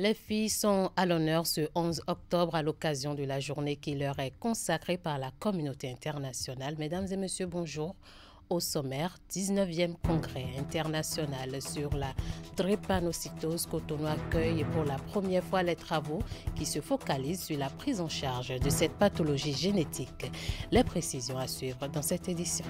Les filles sont à l'honneur ce 11 octobre à l'occasion de la journée qui leur est consacrée par la communauté internationale. Mesdames et messieurs, bonjour. Au sommaire, 19e congrès international sur la drépanocytose, Cotonou accueille pour la première fois les travaux qui se focalisent sur la prise en charge de cette pathologie génétique. Les précisions à suivre dans cette édition.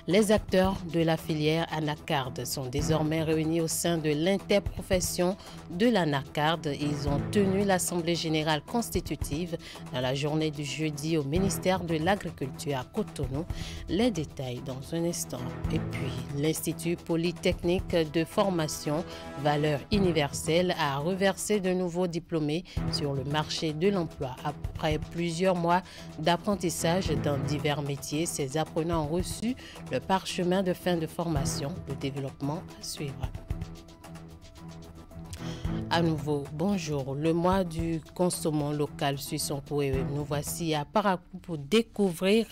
Les acteurs de la filière anacarde sont désormais réunis au sein de l'interprofession de l'anacarde. Ils ont tenu l'Assemblée générale constitutive dans la journée du jeudi au ministère de l'Agriculture à Cotonou. Les détails dans un instant. Et puis, l'Institut polytechnique de formation Valeurs universelles a reversé de nouveaux diplômés sur le marché de l'emploi. Après plusieurs mois d'apprentissage dans divers métiers, ces apprenants ont reçu le parchemin de fin de formation, le développement à suivre. À nouveau, bonjour. Le mois du consommant local suit son cours et nous voici à Parakou pour découvrir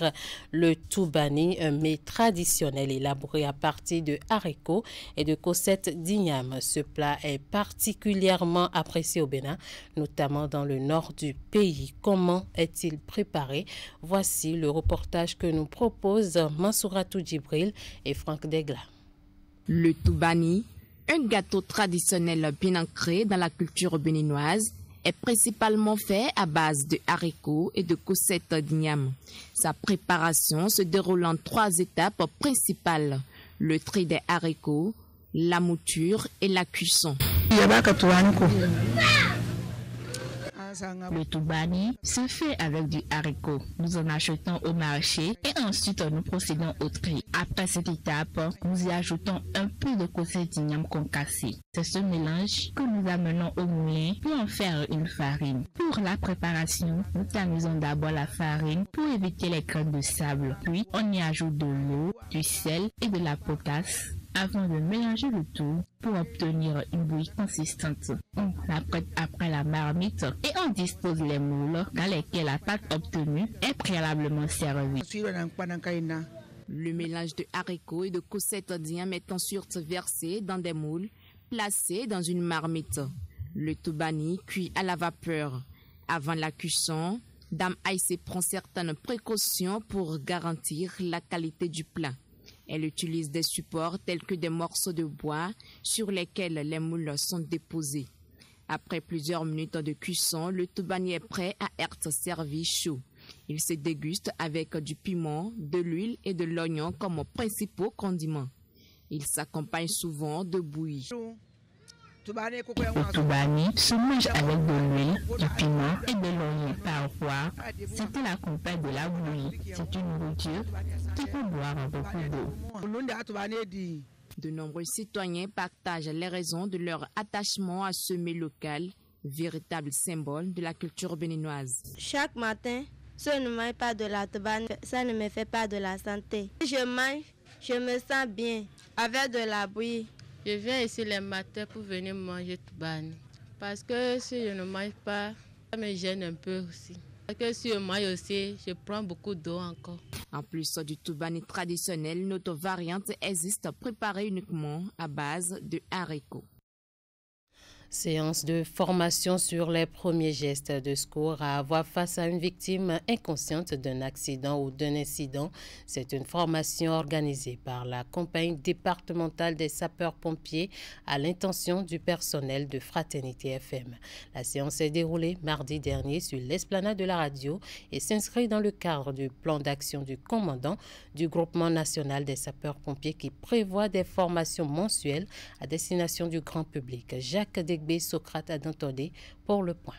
le Toubani, un mets traditionnel élaboré à partir de haricots et de cossettes d'igname. Ce plat est particulièrement apprécié au Bénin, notamment dans le nord du pays. Comment est-il préparé? Voici le reportage que nous proposent Mansouratou Djibril et Franck Degla. Le Toubani, un gâteau traditionnel bien ancré dans la culture béninoise, est principalement fait à base de haricots et de cossettes d'igname. Sa préparation se déroule en 3 étapes principales: le tri des haricots, la mouture et la cuisson. Le Toubani se fait avec du haricot. Nous en achetons au marché et ensuite nous procédons au tri. Après cette étape, nous y ajoutons un peu de cossettes d'igname concassées. C'est ce mélange que nous amenons au moulin pour en faire une farine. Pour la préparation, nous tamisons d'abord la farine pour éviter les graines de sable. Puis, on y ajoute de l'eau, du sel et de la potasse avant de mélanger le tout pour obtenir une bouillie consistante. On la prête après la marmite et on dispose les moules dans lesquels la pâte obtenue est préalablement servie. Le mélange de haricots et de cossettes d'igname est ensuite versé dans des moules placés dans une marmite. Le Toubani cuit à la vapeur. Avant la cuisson, Dame Aïssé prend certaines précautions pour garantir la qualité du plat. Elle utilise des supports tels que des morceaux de bois sur lesquels les moules sont déposés. Après plusieurs minutes de cuisson, le Toubani est prêt à être servi chaud. Il se déguste avec du piment, de l'huile et de l'oignon comme principaux condiments. Il s'accompagne souvent de bouillie. Le Toubani se mange avec de l'huile, du piment et de l'oignon. Parfois, c'est à la compagne de la bouillie. C'est une nourriture qui peut boire beaucoup d'eau. De nombreux citoyens partagent les raisons de leur attachement à ce mets local, véritable symbole de la culture béninoise. Chaque matin, si je ne mange pas de la Toubani, ça ne me fait pas de la santé. Si je mange, je me sens bien avec de la bouillie. Je viens ici les matins pour venir manger Toubani. Parce que si je ne mange pas, ça me gêne un peu aussi. Parce que si je mange aussi, je prends beaucoup d'eau encore. En plus du Toubani traditionnel, une autre variante existe préparée uniquement à base de haricots. Séance de formation sur les premiers gestes de secours à avoir face à une victime inconsciente d'un accident ou d'un incident. C'est une formation organisée par la compagnie départementale des sapeurs-pompiers à l'intention du personnel de Fraternité FM. La séance s'est déroulée mardi dernier sur l'esplanade de la radio et s'inscrit dans le cadre du plan d'action du commandant du groupement national des sapeurs-pompiers qui prévoit des formations mensuelles à destination du grand public. Jacques Degbé, Socrate à Dantodé pour le point.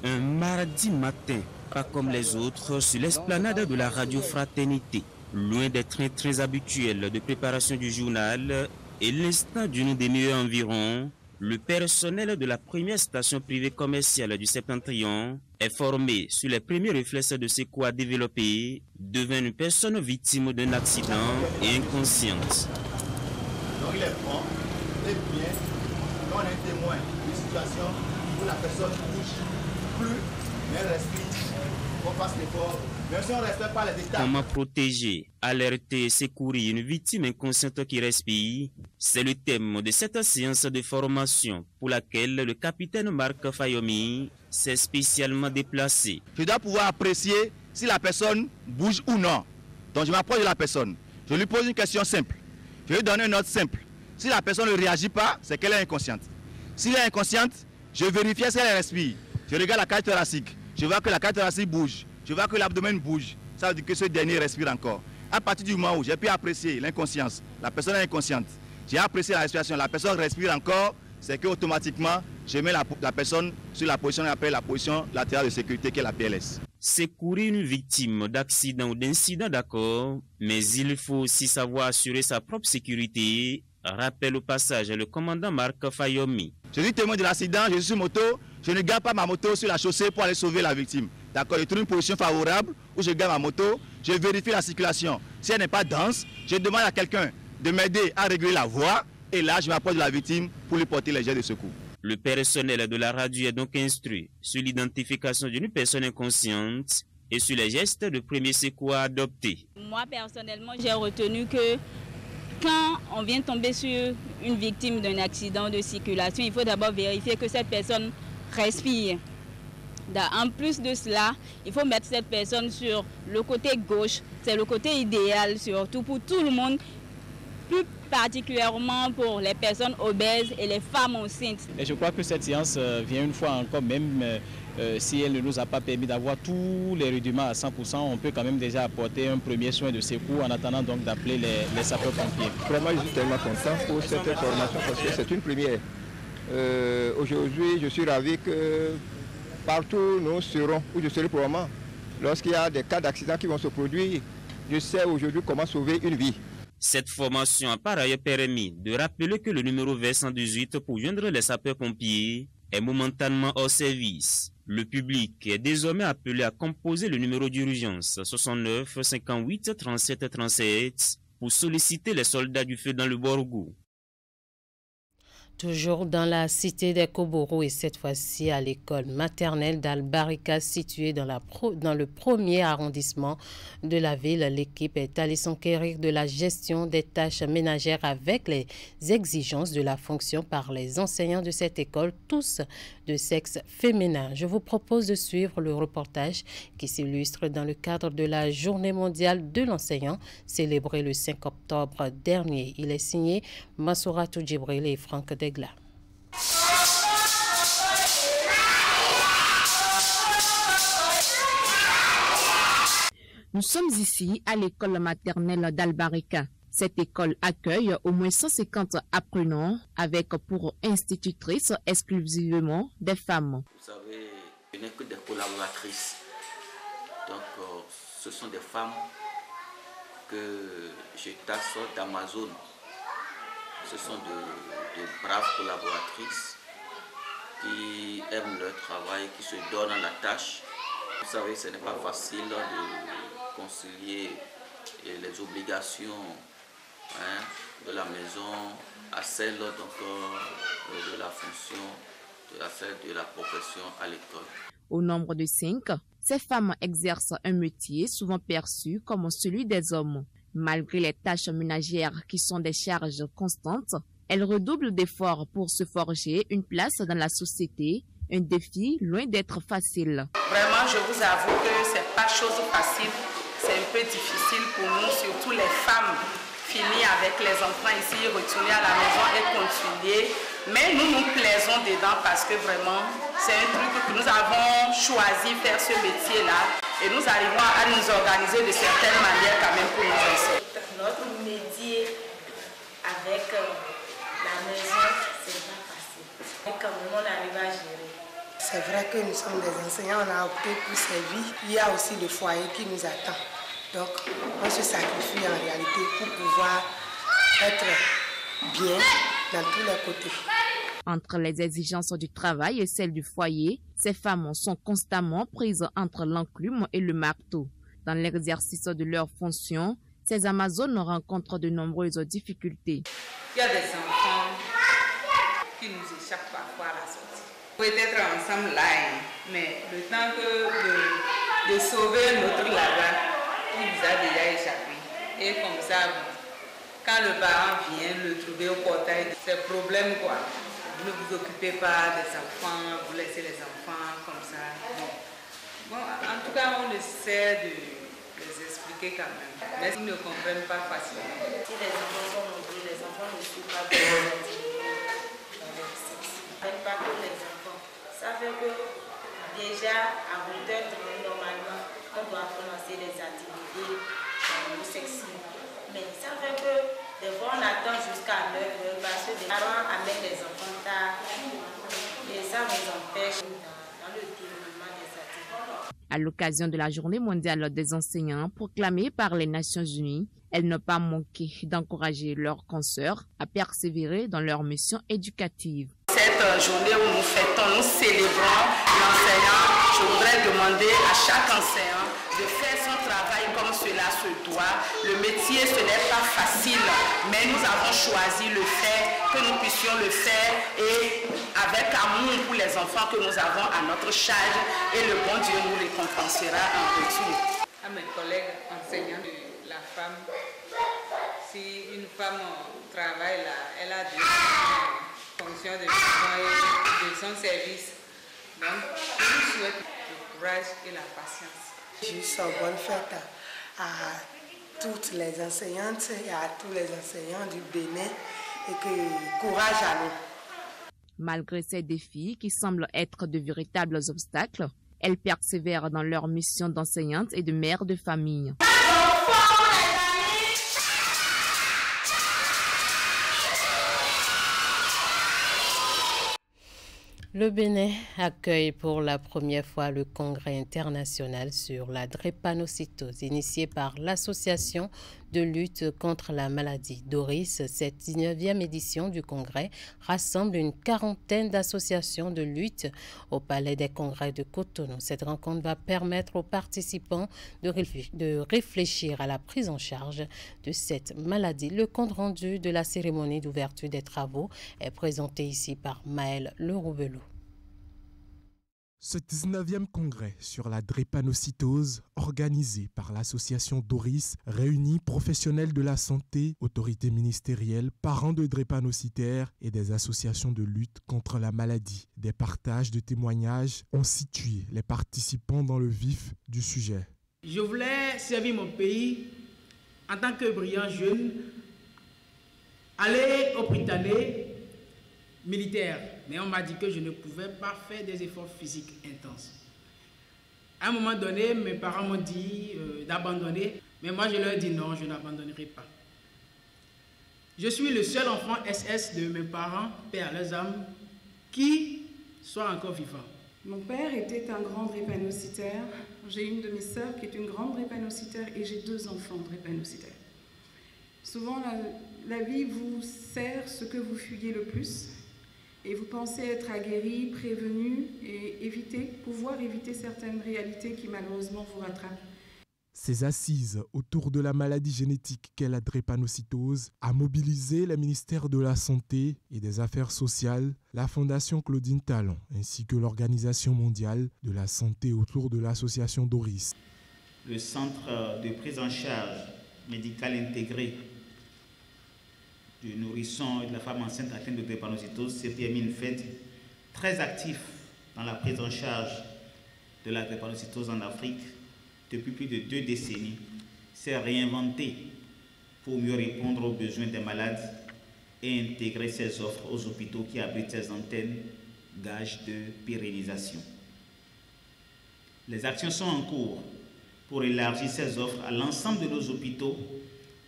Un mardi matin, pas comme les autres, sur l'esplanade de la radio Fraternité. Loin des trains très habituels de préparation du journal et l'instant d'une demi-heure environ, le personnel de la première station privée commerciale du Septentrion est formé sur les premiers réflexes de secours à développer devant une personne victime d'un accident et inconsciente. Donc il est prompt, et bien, quand on est témoin d'une situation où la personne bouge plus, mais elle respire, on fasse l'effort Même si on ne respecte pas les étapes. Comment protéger, alerter et secourir une victime inconsciente qui respire? C'est le thème de cette séance de formation pour laquelle le capitaine Marc Fayomi s'est spécialement déplacé. Je dois pouvoir apprécier si la personne bouge ou non. Donc je m'approche de la personne. Je lui pose une question simple. Je lui donne une note simple. Si la personne ne réagit pas, c'est qu'elle est inconsciente. Si elle est inconsciente, je vérifie si elle respire. Je regarde la cage thoracique. Je vois que la cage thoracique bouge. Je vois que l'abdomen bouge. Ça veut dire que ce dernier respire encore. À partir du moment où j'ai pu apprécier l'inconscience, la personne est inconsciente, j'ai apprécié la respiration, la personne respire encore, c'est qu'automatiquement, je mets la personne sur la position qu'on appelle la position latérale de sécurité, qui est la PLS. Secourir une victime d'accident ou d'incident, d'accord, mais il faut aussi savoir assurer sa propre sécurité, rappelle au passage le commandant Marc Fayomi. Je suis témoin de l'accident, je suis sur moto, je ne garde pas ma moto sur la chaussée pour aller sauver la victime. D'accord, je trouve une position favorable où je garde ma moto, je vérifie la circulation. Si elle n'est pas dense, je demande à quelqu'un de m'aider à régler la voie et là je m'approche de la victime pour lui porter les gestes de secours. Le personnel de la radio est donc instruit sur l'identification d'une personne inconsciente et sur les gestes de premier secours à adopter. Moi personnellement, j'ai retenu que quand on vient tomber sur une victime d'un accident de circulation, il faut d'abord vérifier que cette personne respire. En plus de cela, il faut mettre cette personne sur le côté gauche. C'est le côté idéal, surtout pour tout le monde, plus particulièrement pour les personnes obèses et les femmes enceintes. Et je crois que cette séance vient une fois encore, même si elle ne nous a pas permis d'avoir tous les rudiments à 100%, on peut quand même déjà apporter un premier soin de secours en attendant donc d'appeler les sapeurs-pompiers. Vraiment, je suis tellement content pour cette formation parce que c'est une première. Aujourd'hui, je suis ravi que partout nous serons, où je serai probablement, lorsqu'il y a des cas d'accident qui vont se produire, je sais aujourd'hui comment sauver une vie. Cette formation a par ailleurs permis de rappeler que le numéro vert 118 pour joindre les sapeurs-pompiers est momentanément hors service. Le public est désormais appelé à composer le numéro d'urgence 69 58 37 37 pour solliciter les soldats du feu dans le Borgou. Toujours dans la cité des Koboro et cette fois-ci à l'école maternelle d'Albarika située dans le premier arrondissement de la ville. L'équipe est allée s'enquérir de la gestion des tâches ménagères avec les exigences de la fonction par les enseignants de cette école, tous de sexe féminin. Je vous propose de suivre le reportage qui s'illustre dans le cadre de la Journée mondiale de l'enseignant célébrée le 5 octobre dernier. Il est signé Massouratou Djibril et Franck Degla. Nous sommes ici à l'école maternelle d'Albarika. Cette école accueille au moins 150 apprenants avec pour institutrices exclusivement des femmes. Vous savez, je n'ai que des collaboratrices. Donc, ce sont des femmes que je tasse d'Amazon. Ce sont de braves collaboratrices qui aiment leur travail, qui se donnent la tâche. Vous savez, ce n'est pas facile de concilier les obligations de la maison à celle de la fonction, à celle de la profession à l'école. Au nombre de 5, ces femmes exercent un métier souvent perçu comme celui des hommes. Malgré les tâches ménagères qui sont des charges constantes, elles redoublent d'efforts pour se forger une place dans la société, un défi loin d'être facile. Vraiment, je vous avoue que ce n'est pas chose facile, c'est un peu difficile pour nous, surtout les femmes. Finir avec les enfants ici, retourner à la maison et continuer. Mais nous nous plaisons dedans parce que vraiment, c'est un truc que nous avons choisi faire ce métier-là. Et nous arrivons à nous organiser de certaines manières quand même pour nous réussir. Notre métier avec la maison, c'est pas facile. Et quand même, on arrive à gérer. C'est vrai que nous sommes des enseignants, on a opté pour servir. Il y a aussi le foyer qui nous attend. Donc, on se sacrifie en réalité pour pouvoir être bien dans tous les côtés. Entre les exigences du travail et celles du foyer, ces femmes sont constamment prises entre l'enclume et le marteau. Dans l'exercice de leurs fonctions, ces Amazones rencontrent de nombreuses difficultés. Il y a des enfants qui nous échappent parfois à la sortie. Peut-être ensemble là, mais le temps que de sauver notre là-bas qui nous a déjà échappé. Et comme ça, quand le parent vient le trouver au portail, c'est problème quoi. Vous ne vous occupez pas des enfants, vous laissez les enfants comme ça. Bon, en tout cas, on essaie de les expliquer quand même. Mais ils ne comprennent pas facilement. Si les enfants sont nombreux, les enfants ne suivent pas de l'activité avec sexe. Pas tous les enfants. Ça fait que déjà à 8h30, normalement, on doit commencer les activités sexy. Mais ça fait que des fois on attend jusqu'à 9h parce que les parents amènent les enfants tard et ça nous empêche dans le déroulement des activités. À l'occasion de la Journée mondiale des enseignants proclamée par les Nations Unies, elles n'ont pas manqué d'encourager leurs consoeurs à persévérer dans leur mission éducative. Cette journée où nous fêtons, nous célébrons l'enseignant, je voudrais demander à chaque enseignant de faire son travail comme cela se doit. Le métier, ce n'est pas facile, mais nous avons choisi le faire, que nous puissions le faire et avec amour pour les enfants que nous avons à notre charge et le bon Dieu nous récompensera en retour. À mes collègues enseignants de la femme, si une femme travaille là, elle a des fonctions de maison et de son service. Donc, je vous souhaite le courage et la patience. Juste bonne fête à toutes les enseignantes et à tous les enseignants du Bénin et que courage à nous. Malgré ces défis qui semblent être de véritables obstacles, elles persévèrent dans leur mission d'enseignante et de mère de famille. Le Bénin accueille pour la première fois le congrès international sur la drépanocytose initié par l'association de lutte contre la maladie Doris. Cette 19e édition du congrès rassemble une quarantaine d'associations de lutte au Palais des Congrès de Cotonou. Cette rencontre va permettre aux participants de réfléchir à la prise en charge de cette maladie. Le compte-rendu de la cérémonie d'ouverture des travaux est présenté ici par Maël Leroubelou. Ce 19e congrès sur la drépanocytose, organisé par l'association Doris, réunit professionnels de la santé, autorités ministérielles, parents de drépanocytaires et des associations de lutte contre la maladie. Des partages de témoignages ont situé les participants dans le vif du sujet. Je voulais servir mon pays en tant que brillant jeune, aller au Britannique militaire, mais on m'a dit que je ne pouvais pas faire des efforts physiques intenses. À un moment donné, mes parents m'ont dit d'abandonner, mais moi je leur ai dit non, je n'abandonnerai pas. Je suis le seul enfant SS de mes parents, paix à leurs âmes, qui soit encore vivant. Mon père était un grand drépanocytaire. J'ai une de mes sœurs qui est une grande drépanocytaire et j'ai 2 enfants drépanocytaires. Souvent, la vie vous sert ce que vous fuyez le plus. Et vous pensez être aguerri, prévenu et pouvoir éviter certaines réalités qui malheureusement vous rattrapent. Ces assises autour de la maladie génétique qu'est la drépanocytose a mobilisé le ministère de la Santé et des Affaires sociales, la Fondation Claudine Talon ainsi que l'Organisation mondiale de la santé autour de l'association Doris. Le centre de prise en charge médicale intégrée du nourrisson et de la femme enceinte atteinte de drépanocytose, CPMI INFED, très actif dans la prise en charge de la drépanocytose en Afrique depuis plus de 2 décennies, s'est réinventé pour mieux répondre aux besoins des malades et intégrer ses offres aux hôpitaux qui abritent ses antennes, gage de pérennisation. Les actions sont en cours pour élargir ces offres à l'ensemble de nos hôpitaux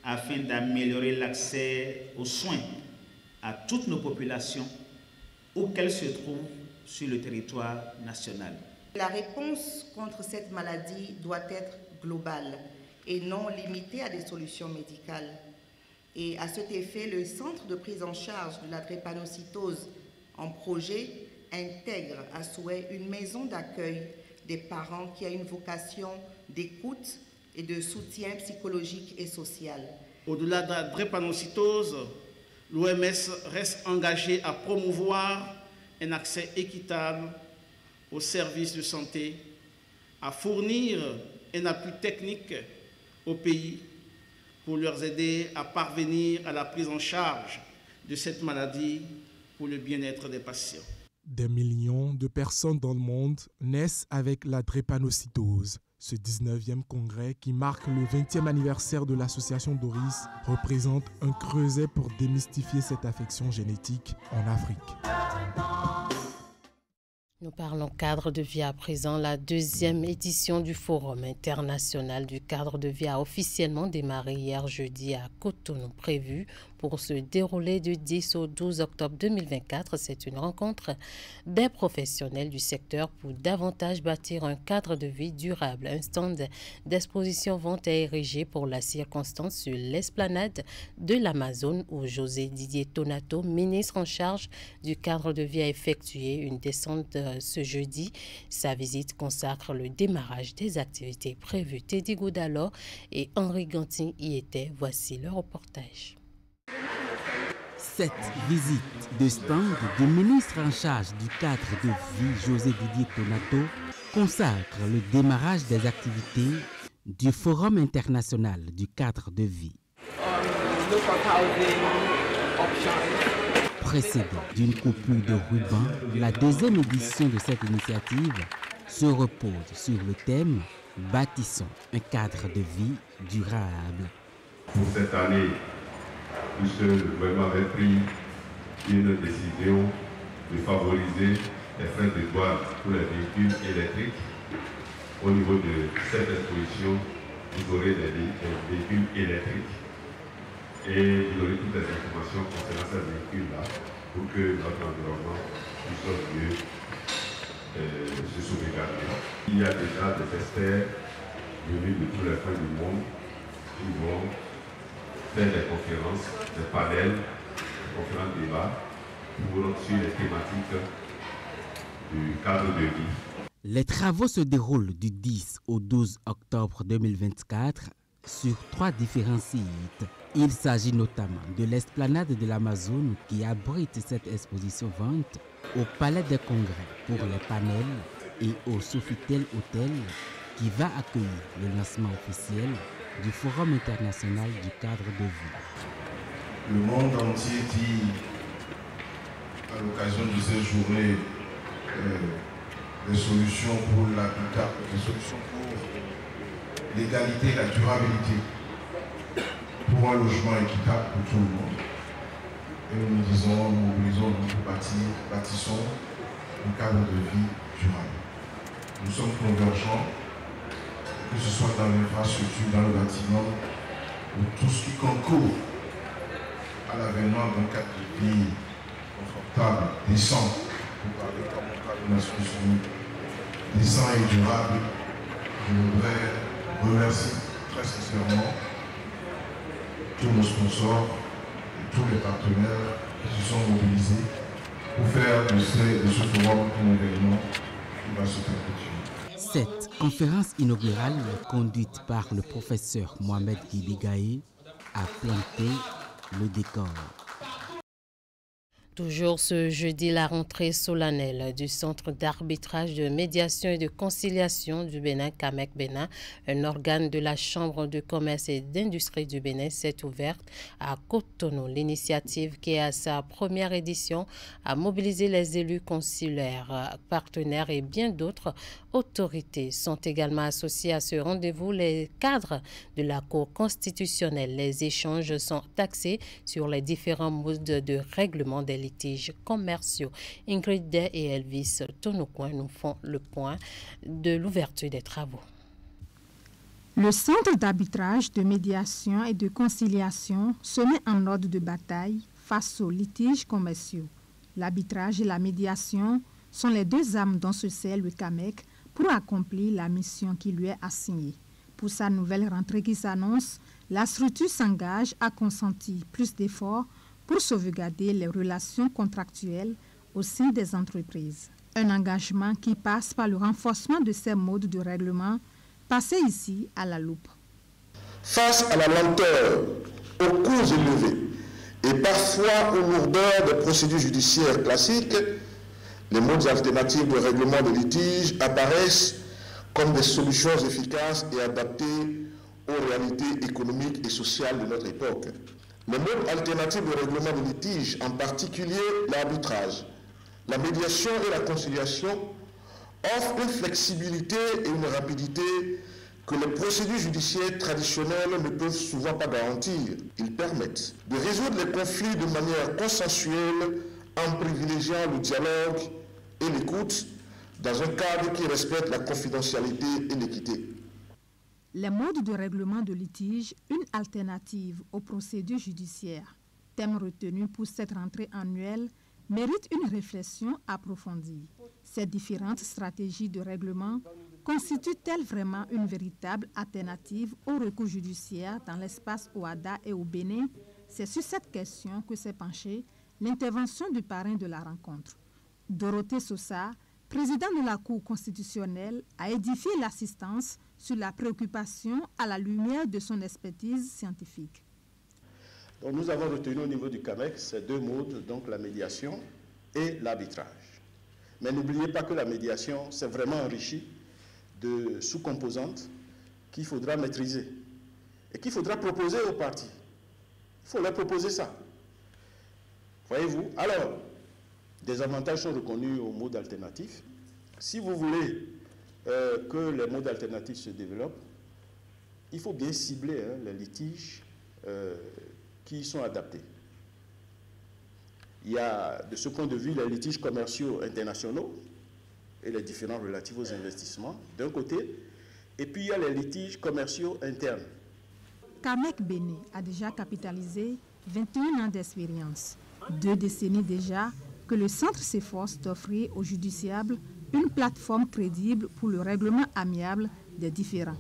afin d'améliorer l'accès aux soins à toutes nos populations, où qu'elles se trouvent sur le territoire national. La réponse contre cette maladie doit être globale et non limitée à des solutions médicales. Et à cet effet, le centre de prise en charge de la drépanocytose en projet intègre à souhait une maison d'accueil des parents qui a une vocation d'écoute et de soutien psychologique et social. Au-delà de la drépanocytose, l'OMS reste engagée à promouvoir un accès équitable aux services de santé à fournir un appui technique au pays pour leur aider à parvenir à la prise en charge de cette maladie pour le bien-être des patients. Des millions de personnes dans le monde naissent avec la drépanocytose. Ce 19e congrès, qui marque le 20e anniversaire de l'association Doris, représente un creuset pour démystifier cette affection génétique en Afrique. Nous parlons cadre de vie à présent. La 2e édition du Forum international du cadre de vie a officiellement démarré hier jeudi à Cotonou, prévu pour se dérouler du 10 au 12 octobre 2024. C'est une rencontre des professionnels du secteur pour davantage bâtir un cadre de vie durable. Un stand d'exposition vente est érigé pour la circonstance sur l'esplanade de l'Amazone où José Didier Tonato, ministre en charge du cadre de vie, a effectué une descente ce jeudi. Sa visite consacre le démarrage des activités prévues. Teddy Goudalo et Henri Gantin y étaient. Voici le reportage. Cette visite de stand du ministre en charge du cadre de vie, José Didier Tonato, consacre le démarrage des activités du Forum international du cadre de vie. Précédée d'une coupure de ruban, la 2e édition de cette initiative se repose sur le thème « Bâtissons un cadre de vie durable ». Pour cette année, puisque le gouvernement avait pris une décision de favoriser les frais de douane pour les véhicules électriques. Au niveau de cette exposition, vous aurez des véhicules électriques et vous aurez toutes les informations concernant ces véhicules-là pour que notre environnement puisse mieux se sauvegarder. Il y a déjà des experts venus de tous les coins du monde qui vont faire des conférences, des panels, des conférences de débat sur les thématiques du cadre de vie. Les travaux se déroulent du 10 au 12 octobre 2024 sur 3 différents sites. Il s'agit notamment de l'esplanade de l'Amazone qui abrite cette exposition vente, au Palais des Congrès pour les panels et au Sofitel Hotel qui va accueillir le lancement officiel du Forum international du cadre de vie. Le monde entier dit, à l'occasion de ces journées, des solutions pour l'habitat, des solutions pour l'égalité et la durabilité, pour un logement équitable pour tout le monde. Et nous disons, nous mobilisons, nous bâtissons un cadre de vie durable. Nous sommes convergents, que ce soit dans l'infrastructure, dans le bâtiment, ou tout ce qui concourt à l'avènement d'un cadre de vie confortable, décent, pour parler comme on parle des Nations Unies, décent et durable. Je voudrais remercier très sincèrement tous nos sponsors et tous les partenaires qui se sont mobilisés pour faire de ce forum un événement qui va se perpétuer. Cette conférence inaugurale, conduite par le professeur Mohamed Guidigaye, a planté le décor. Toujours ce jeudi, la rentrée solennelle du Centre d'arbitrage, de médiation et de conciliation du Bénin, CAMEC Bénin, un organe de la Chambre de commerce et d'industrie du Bénin, s'est ouverte à Cotonou. L'initiative, qui est à sa première édition, a mobilisé les élus consulaires, partenaires et bien d'autres autorités. Sont également associés à ce rendez-vous les cadres de la Cour constitutionnelle. Les échanges sont axés sur les différents modes de règlement des litiges commerciaux. Ingrid Day et Elvis Tonoucoin nous font le point de l'ouverture des travaux. Le Centre d'arbitrage, de médiation et de conciliation se met en ordre de bataille face aux litiges commerciaux. L'arbitrage et la médiation sont les deux armes dont se sert le CAMEC pour accomplir la mission qui lui est assignée. Pour sa nouvelle rentrée qui s'annonce, la structure s'engage à consentir plus d'efforts pour sauvegarder les relations contractuelles au sein des entreprises. Un engagement qui passe par le renforcement de ces modes de règlement passés ici à la loupe. Face à la lenteur, aux coûts élevés et parfois aux lourdeurs des procédures judiciaires classiques, les modes alternatifs de règlement de litiges apparaissent comme des solutions efficaces et adaptées aux réalités économiques et sociales de notre époque. Les modes alternatifs de règlement de litiges, en particulier l'arbitrage, la médiation et la conciliation, offrent une flexibilité et une rapidité que les procédures judiciaires traditionnelles ne peuvent souvent pas garantir. Ils permettent de résoudre les conflits de manière consensuelle en privilégiant le dialogue et l'écoute dans un cadre qui respecte la confidentialité et l'équité. Les modes de règlement de litige, une alternative aux procédures judiciaires, thème retenu pour cette rentrée annuelle, méritent une réflexion approfondie. Ces différentes stratégies de règlement constituent-elles vraiment une véritable alternative au recours judiciaire dans l'espace OHADA et au Bénin? C'est sur cette question que s'est penchée l'intervention du parrain de la rencontre. Dorothée Sosa, président de la Cour constitutionnelle, a édifié l'assistance sur la préoccupation à la lumière de son expertise scientifique. Donc nous avons retenu au niveau du CAMEC ces deux modes, donc la médiation et l'arbitrage. Mais n'oubliez pas que la médiation s'est vraiment enrichie de sous-composantes qu'il faudra maîtriser et qu'il faudra proposer aux parties. Il faut leur proposer ça. Voyez-vous? Alors, des avantages sont reconnus aux modes alternatifs. Si vous voulez que les modes alternatifs se développent, il faut bien cibler les litiges qui sont adaptés. Il y a, de ce point de vue, les litiges commerciaux internationaux et les différents relatifs aux investissements, d'un côté, et puis il y a les litiges commerciaux internes. CAMEC Bénin a déjà capitalisé 21 ans d'expérience, 2 décennies déjà que le centre s'efforce d'offrir aux justiciables une plateforme crédible pour le règlement amiable des différends.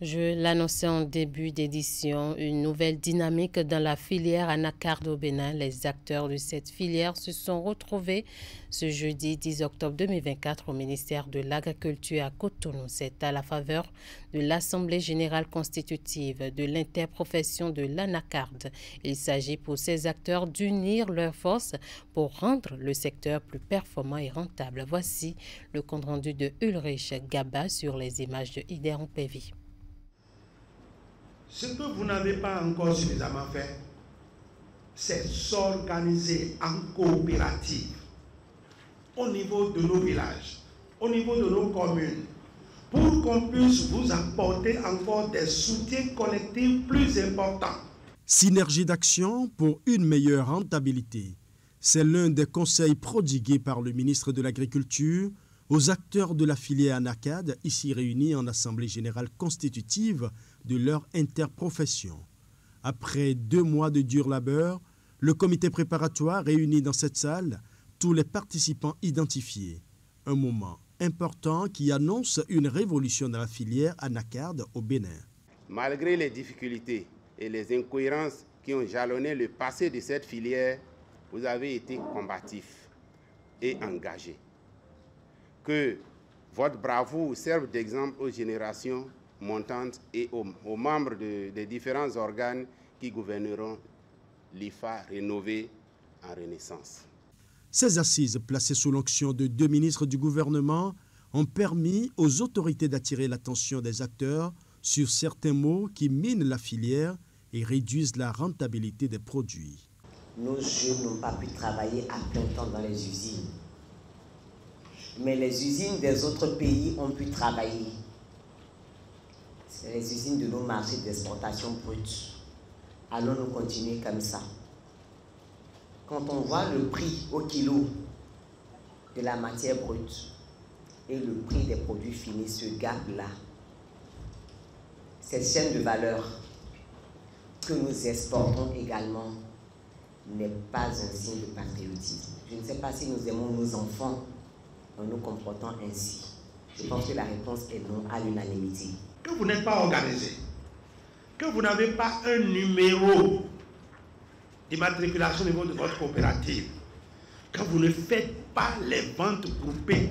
Je l'annonçais en début d'édition, une nouvelle dynamique dans la filière anacarde au Bénin. Les acteurs de cette filière se sont retrouvés ce jeudi 10 octobre 2024 au ministère de l'Agriculture à Cotonou. C'est à la faveur de l'Assemblée générale constitutive de l'interprofession de l'anacarde. Il s'agit pour ces acteurs d'unir leurs forces pour rendre le secteur plus performant et rentable. Voici le compte-rendu de Ulrich Gaba sur les images de Idéon Pévi. Ce que vous n'avez pas encore suffisamment fait, c'est s'organiser en coopérative au niveau de nos villages, au niveau de nos communes, pour qu'on puisse vous apporter encore des soutiens collectifs plus importants. Synergie d'action pour une meilleure rentabilité. C'est l'un des conseils prodigués par le ministre de l'Agriculture aux acteurs de la filière anacarde ici réunis en Assemblée générale constitutive de leur interprofession. Après 2 mois de dur labeur, le comité préparatoire réunit dans cette salle tous les participants identifiés. Un moment important qui annonce une révolution dans la filière anacarde au Bénin. Malgré les difficultés et les incohérences qui ont jalonné le passé de cette filière, vous avez été combatifs et engagés. Que votre bravoure serve d'exemple aux générations montantes et aux membres des différents organes qui gouverneront l'IFA rénové en renaissance. Ces assises, placées sous l'onction de 2 ministres du gouvernement, ont permis aux autorités d'attirer l'attention des acteurs sur certains maux qui minent la filière et réduisent la rentabilité des produits. Nos jeunes n'ont pas pu travailler à plein temps dans les usines. Mais les usines des autres pays ont pu travailler. C'est les usines de nos marchés d'exportation brute. Allons-nous continuer comme ça? Quand on voit le prix au kilo de la matière brute et le prix des produits finis, ce gap-là, cette chaîne de valeur que nous exportons également n'est pas un signe de patriotisme. Je ne sais pas si nous aimons nos enfants en nous comportant ainsi. Je pense que la réponse est non à l'unanimité. Que vous n'êtes pas organisé, que vous n'avez pas un numéro d'immatriculation au niveau de votre coopérative, quand vous ne faites pas les ventes groupées,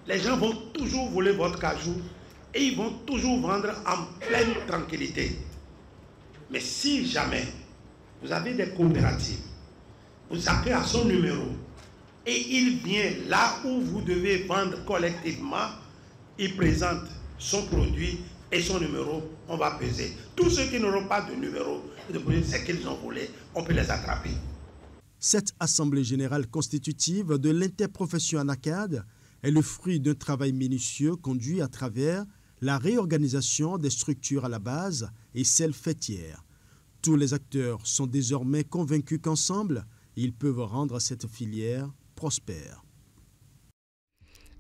les gens vont toujours voler votre cajou et ils vont toujours vendre en pleine tranquillité. Mais si jamais vous avez des coopératives, vous appelez à son numéro, et il vient là où vous devez vendre collectivement, il présente son produit et son numéro, on va peser. Tous ceux qui n'auront pas de numéro de produit, c'est qu'ils ont volé, on peut les attraper. Cette assemblée générale constitutive de l'interprofession ANACAD est le fruit d'un travail minutieux conduit à travers la réorganisation des structures à la base et celles fêtières. Tous les acteurs sont désormais convaincus qu'ensemble, ils peuvent rendre cette filière prospère.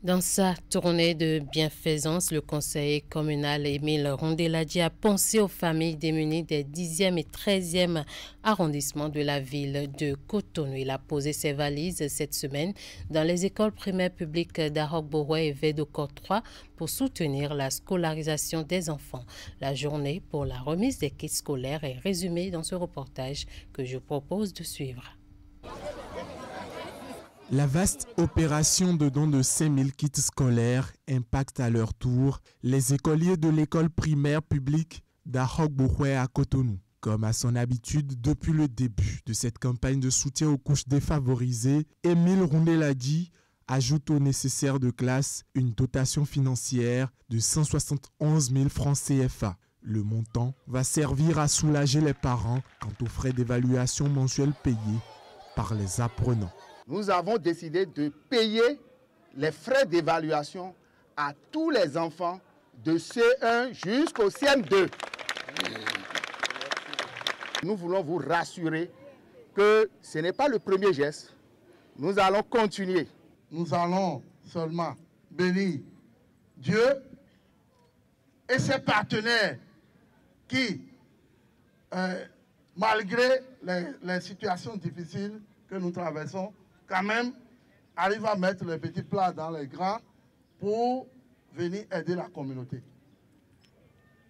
Dans sa tournée de bienfaisance, le conseiller communal Émile Rondeladi a pensé aux familles démunies des 10e et 13e arrondissements de la ville de Cotonou. Il a posé ses valises cette semaine dans les écoles primaires publiques d'Arok-Boroué et Védocor 3 pour soutenir la scolarisation des enfants. La journée pour la remise des kits scolaires est résumée dans ce reportage que je propose de suivre. La vaste opération de don de 5000 kits scolaires impacte à leur tour les écoliers de l'école primaire publique d'Arok-Boroué à Cotonou. Comme à son habitude depuis le début de cette campagne de soutien aux couches défavorisées, Émile Rondeladi ajoute au nécessaire de classe une dotation financière de 171 000 francs CFA. Le montant va servir à soulager les parents quant aux frais d'évaluation mensuels payés par les apprenants. Nous avons décidé de payer les frais d'évaluation à tous les enfants de C1 jusqu'au CM2. Nous voulons vous rassurer que ce n'est pas le premier geste. Nous allons continuer. Nous allons seulement bénir Dieu et ses partenaires qui, malgré les situations difficiles que nous traversons, quand même, arrive à mettre les petits plats dans les grands pour venir aider la communauté.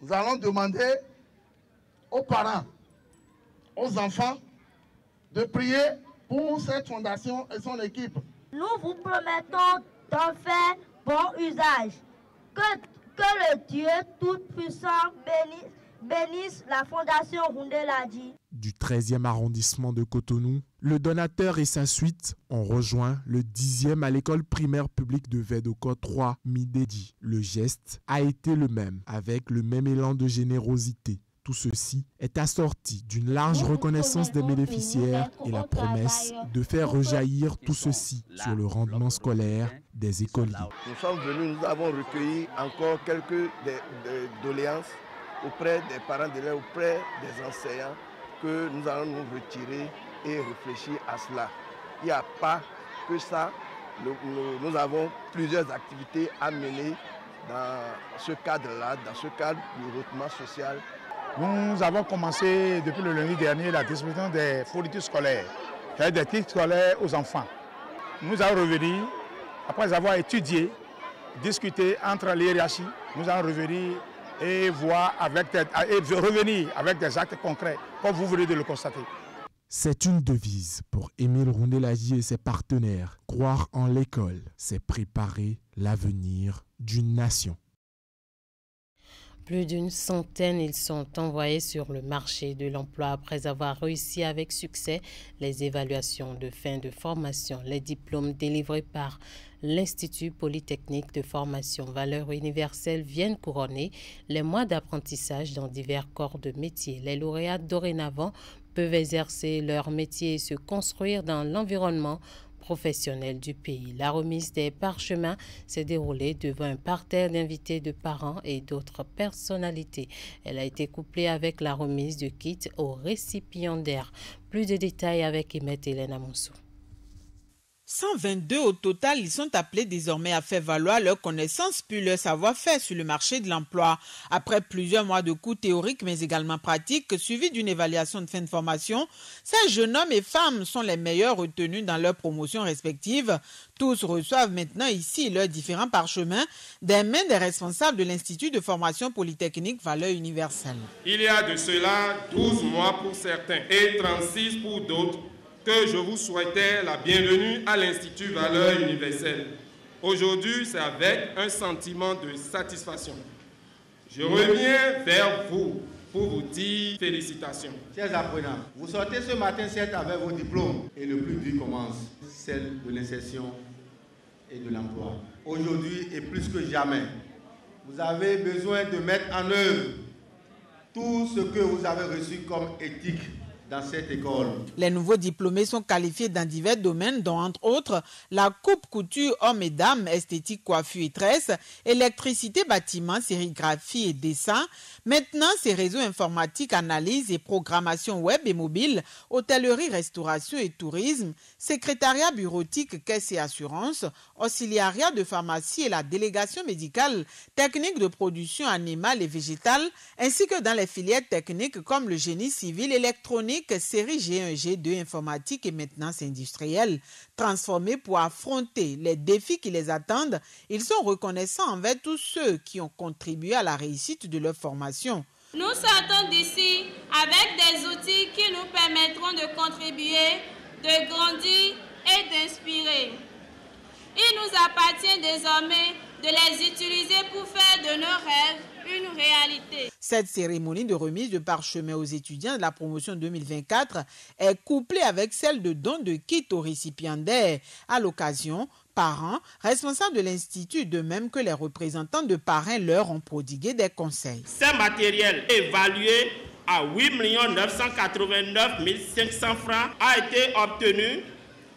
Nous allons demander aux parents, aux enfants, de prier pour cette fondation et son équipe. Nous vous promettons d'en faire bon usage. Que le Dieu Tout-Puissant bénisse la fondation Rondeladi. Du 13e arrondissement de Cotonou, le donateur et sa suite ont rejoint le 10e à l'école primaire publique de Védocor 3 Midedi. Le geste a été le même, avec le même élan de générosité. Tout ceci est assorti d'une large reconnaissance des bénéficiaires et la promesse de faire rejaillir tout ceci sur le rendement scolaire des écoliers. Nous sommes venus, nous avons recueilli encore quelques doléances auprès des parents d'élèves, auprès des enseignants, que nous allons nous retirer et réfléchir à cela. Il n'y a pas que ça. Nous avons plusieurs activités à mener dans ce cadre-là, dans ce cadre du recrutement social. Nous avons commencé depuis le lundi dernier la distribution des fournitures scolaires, c'est-à-dire des kits scolaires aux enfants. Nous allons revenir, après avoir étudié, discuté entre les hiérarchies, nous allons revenir et revenir avec des actes concrets, comme vous venez de le constater. C'est une devise pour Émile Rondeladi et ses partenaires. Croire en l'école, c'est préparer l'avenir d'une nation. Plus d'une centaine, ils sont envoyés sur le marché de l'emploi après avoir réussi avec succès les évaluations de fin de formation. Les diplômes délivrés par l'Institut Polytechnique de formation Valeurs universelles viennent couronner les mois d'apprentissage dans divers corps de métier. Les lauréats dorénavant peuvent exercer leur métier et se construire dans l'environnement professionnel du pays. La remise des parchemins s'est déroulée devant un parterre d'invités de parents et d'autres personnalités. Elle a été couplée avec la remise de kits aux récipiendaires. Plus de détails avec Hélène Amoussou. 122 au total, ils sont appelés désormais à faire valoir leurs connaissances puis leur savoir-faire sur le marché de l'emploi. Après plusieurs mois de cours théoriques mais également pratiques, suivis d'une évaluation de fin de formation, ces jeunes hommes et femmes sont les meilleurs retenus dans leurs promotions respectives. Tous reçoivent maintenant ici leurs différents parchemins des mains des responsables de l'Institut de formation polytechnique Valeurs universelles. Il y a de cela 12 mois pour certains et 36 pour d'autres, que je vous souhaitais la bienvenue à l'Institut Valeurs universelles. Aujourd'hui, c'est avec un sentiment de satisfaction. Je reviens vers vous pour vous dire félicitations. Chers apprenants, vous sortez ce matin certes avec vos diplômes et le plus dur commence. celle de l'insertion et de l'emploi. Aujourd'hui et plus que jamais, vous avez besoin de mettre en œuvre tout ce que vous avez reçu comme éthique dans cette école. Les nouveaux diplômés sont qualifiés dans divers domaines, dont entre autres la coupe, couture, hommes et dames, esthétique, coiffure et tresse, électricité, bâtiment, sérigraphie et dessin. Maintenant, c'est réseaux informatiques, analyse et programmation web et mobile, hôtellerie, restauration et tourisme, secrétariat bureautique, caisse et assurance, auxiliariat de pharmacie et la délégation médicale, technique de production animale et végétale, ainsi que dans les filières techniques comme le génie civil, électronique, série G1, G2, informatique et maintenance industrielle. Transformés pour affronter les défis qui les attendent, ils sont reconnaissants envers tous ceux qui ont contribué à la réussite de leur formation. Nous sortons d'ici avec des outils qui nous permettront de contribuer, de grandir et d'inspirer. Il nous appartient désormais de les utiliser pour faire de nos rêves une réalité. Cette cérémonie de remise de parchemin aux étudiants de la promotion 2024 est couplée avec celle de don de kits aux récipiendaires. À l'occasion, parents, responsables de l'Institut, de même que les représentants de parrains leur ont prodigué des conseils. Ce matériel évalué à 8 989 500 francs a été obtenu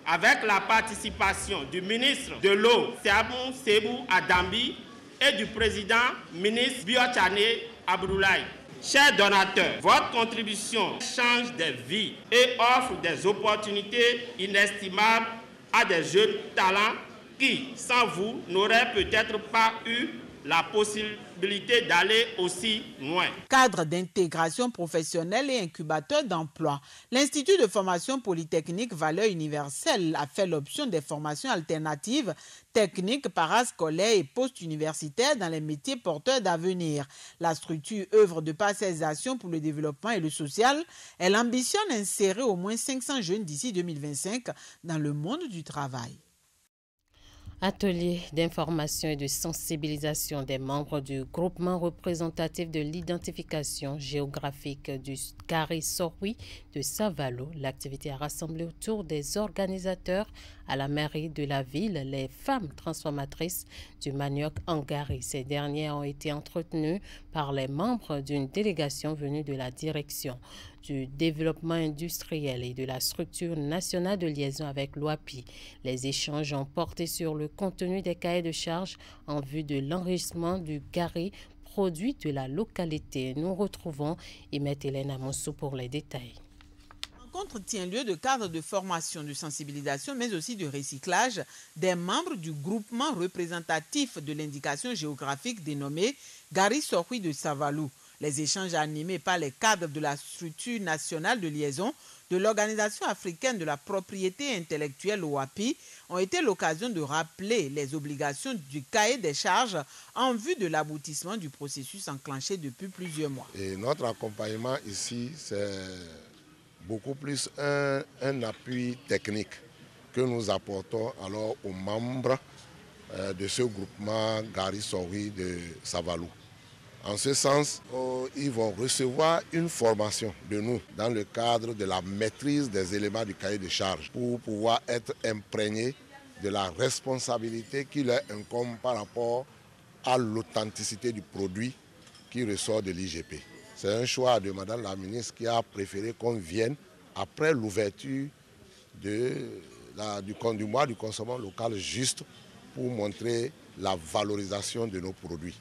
avec la participation du ministre de l'eau, Seabou Sebou Adambi, et du président ministre Biochane Abdoulaye. Chers donateurs, votre contribution change des vies et offre des opportunités inestimables à des jeunes talents qui, sans vous, n'auraient peut-être pas eu la possibilité d'aller aussi loin. Cadre d'intégration professionnelle et incubateur d'emploi, l'Institut de formation polytechnique Valeurs Universelles a fait l'option des formations alternatives, techniques, parascolaires et post-universitaires dans les métiers porteurs d'avenir. La structure œuvre de par ses actions pour le développement et le social. Elle ambitionne d'insérer au moins 500 jeunes d'ici 2025 dans le monde du travail. Atelier d'information et de sensibilisation des membres du groupement représentatif de l'identification géographique du Gari Sorui de Savalo. L'activité a rassemblé autour des organisateurs à la mairie de la ville les femmes transformatrices du manioc Angari. Ces dernières ont été entretenues par les membres d'une délégation venue de la direction du développement industriel et de la structure nationale de liaison avec l'OAPI. Les échanges ont porté sur le contenu des cahiers de charges en vue de l'enrichissement du Gari, produit de la localité. Nous retrouvons Emet Hélène Amonsou pour les détails. La rencontre tient lieu de cadre de formation, de sensibilisation, mais aussi de recyclage des membres du groupement représentatif de l'indication géographique dénommé Gari Sorui de Savalou. Les échanges animés par les cadres de la structure nationale de liaison de l'Organisation africaine de la propriété intellectuelle OAPI ont été l'occasion de rappeler les obligations du cahier des charges en vue de l'aboutissement du processus enclenché depuis plusieurs mois. Et notre accompagnement ici, c'est beaucoup plus un appui technique que nous apportons alors aux membres de ce groupement Gari Sorui de Savalou. En ce sens, ils vont recevoir une formation de nous dans le cadre de la maîtrise des éléments du cahier de charges pour pouvoir être imprégnés de la responsabilité qui leur incombe par rapport à l'authenticité du produit qui ressort de l'IGP. C'est un choix de Madame la ministre qui a préféré qu'on vienne après l'ouverture du mois du consommation local juste pour montrer la valorisation de nos produits.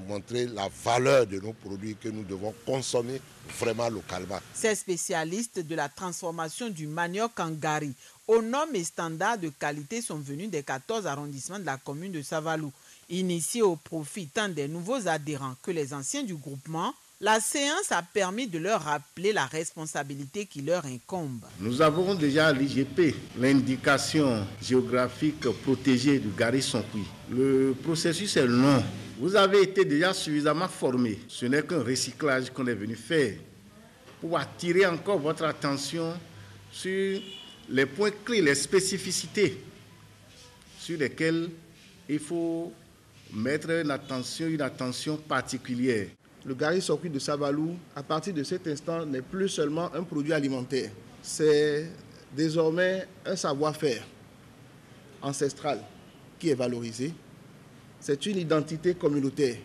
Montrer la valeur de nos produits que nous devons consommer vraiment localement. Ces spécialistes de la transformation du manioc en Gari aux normes et standards de qualité sont venus des 14 arrondissements de la commune de Savalou. Initiés au profit tant des nouveaux adhérents que les anciens du groupement, la séance a permis de leur rappeler la responsabilité qui leur incombe. Nous avons déjà l'IGP, l'indication géographique protégée du Gari Sorui. Le processus est long. Vous avez été déjà suffisamment formés. Ce n'est qu'un recyclage qu'on est venu faire pour attirer encore votre attention sur les points clés, les spécificités sur lesquelles il faut mettre une attention particulière. Le Gari Sorui de Savalou, à partir de cet instant, n'est plus seulement un produit alimentaire. C'est désormais un savoir-faire. ancestrale qui est valorisée, c'est une identité communautaire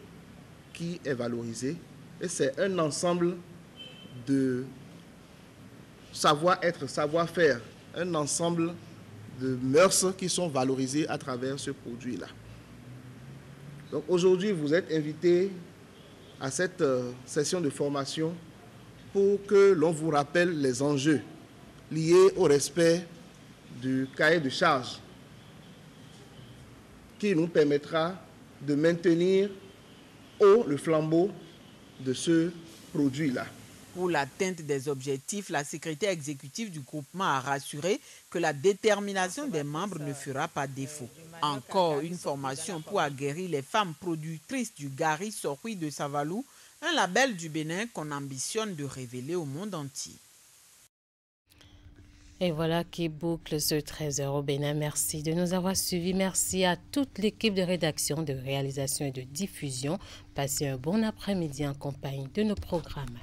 qui est valorisée et c'est un ensemble de savoir-être, savoir-faire, un ensemble de mœurs qui sont valorisées à travers ce produit-là. Donc aujourd'hui, vous êtes invités à cette session de formation pour que l'on vous rappelle les enjeux liés au respect du cahier de charges qui nous permettra de maintenir haut le flambeau de ce produit-là. Pour l'atteinte des objectifs, la secrétaire exécutive du groupement a rassuré que la détermination des membres ne fera pas défaut. Encore une formation pour aguerrir les femmes productrices du Gari Sorui de Savalou, un label du Bénin qu'on ambitionne de révéler au monde entier. Et voilà qui boucle ce 13h au Bénin. Merci de nous avoir suivis. Merci à toute l'équipe de rédaction, de réalisation et de diffusion. Passez un bon après-midi en compagnie de nos programmes.